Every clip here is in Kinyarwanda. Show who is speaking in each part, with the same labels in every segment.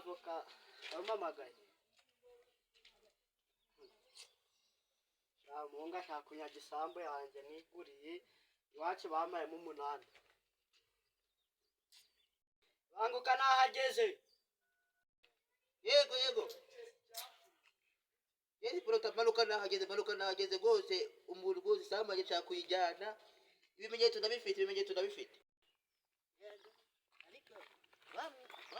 Speaker 1: avoka wamamagaye munga ashaka kunyaga isambu yanjye niguriye iwacu bamayemo 8 banguka nahageze
Speaker 2: yego yesi porota manuka nahageze gose umuntu gose isambu yanjye nshaka kuyijyana ibimenyetso ndabifite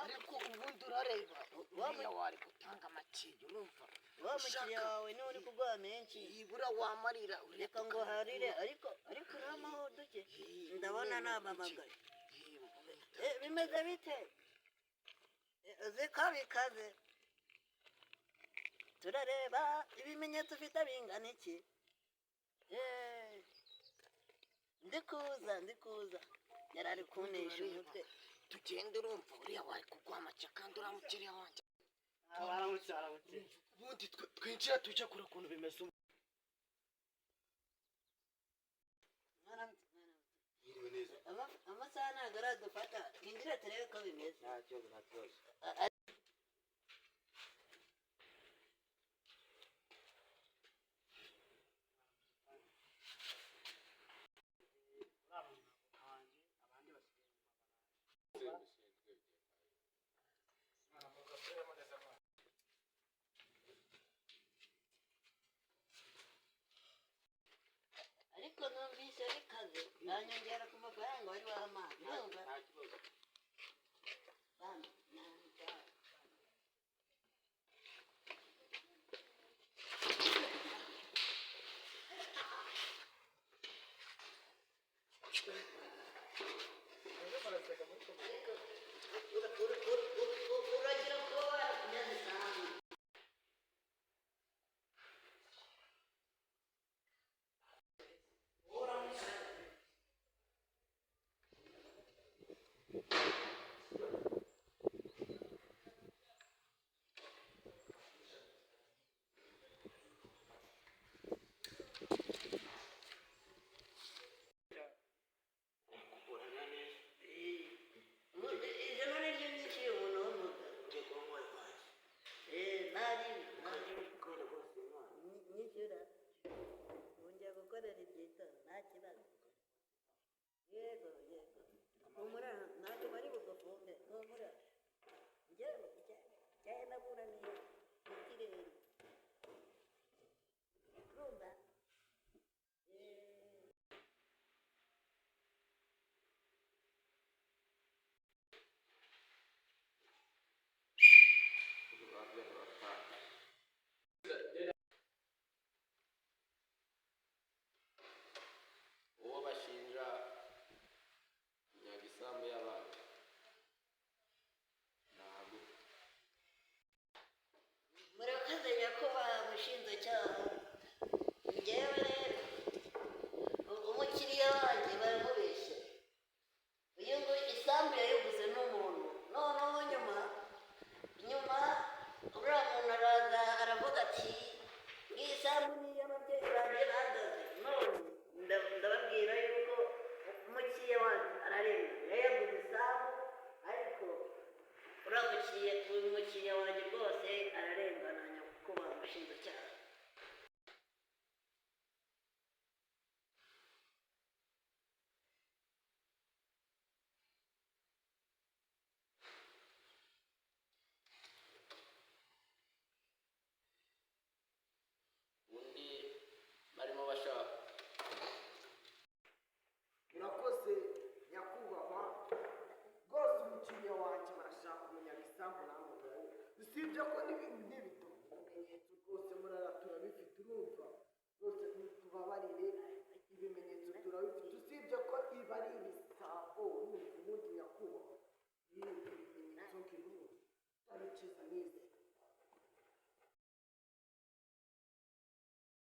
Speaker 1: ariko ubundi urareba wamenya wari gutanga amakinyo urumva
Speaker 3: wamukiriya wawe niwe uri kuguha menshi
Speaker 1: ibura wamarira
Speaker 3: reka ngo harire ariko uramaho duke ndabona namamagaye bimeze bite bikaze turareba ibimenyetso ufite bingana iki ndikuza yarari kunesha umutwe
Speaker 1: tugende urumva uriya wari kuguha amakinyo kandi uramukiriya wanjye
Speaker 4: aramutse
Speaker 1: ubundi twinjira tujya kure ukuntu bimeze
Speaker 3: amasaha ntabwo aradufata twinjire turebe ko bimeze
Speaker 2: nta kibazo
Speaker 3: ariko numvise bikaze nanyongera ku mafaranga wari wahamana numva uragira ngo warakunyaze isambu yego humura ntabwo bari bugufunge humura njyewe naburaniye mu kirere urumva
Speaker 2: uwo bashinja kunyaga isambu y'abandi ntabwo
Speaker 3: murakoze nyakubahwa mushinjacyaha njyewe rero umukiriya wanjye baramubeshya uyu ngo isambu yayiguze n'umuntu noneho nyuma uriya muntu araza aravuga ati iyi sambu ni iy'ababyeyi banjye badaze none ndababwira yuko umukiriya wanjye ararengana yayaguze isambu ariko umukiriya wanjye rwose ararengana nyakubahwa mushinjacyaha
Speaker 2: undi barimo bashaka
Speaker 4: urakoze nyakubahwa rwose umukiriya wanjye barashaka kunyaga isambu namugaye usibye ko n'ibintu n'ibito ibimenyetso rwose murara turabifite urumva rwose tubabarire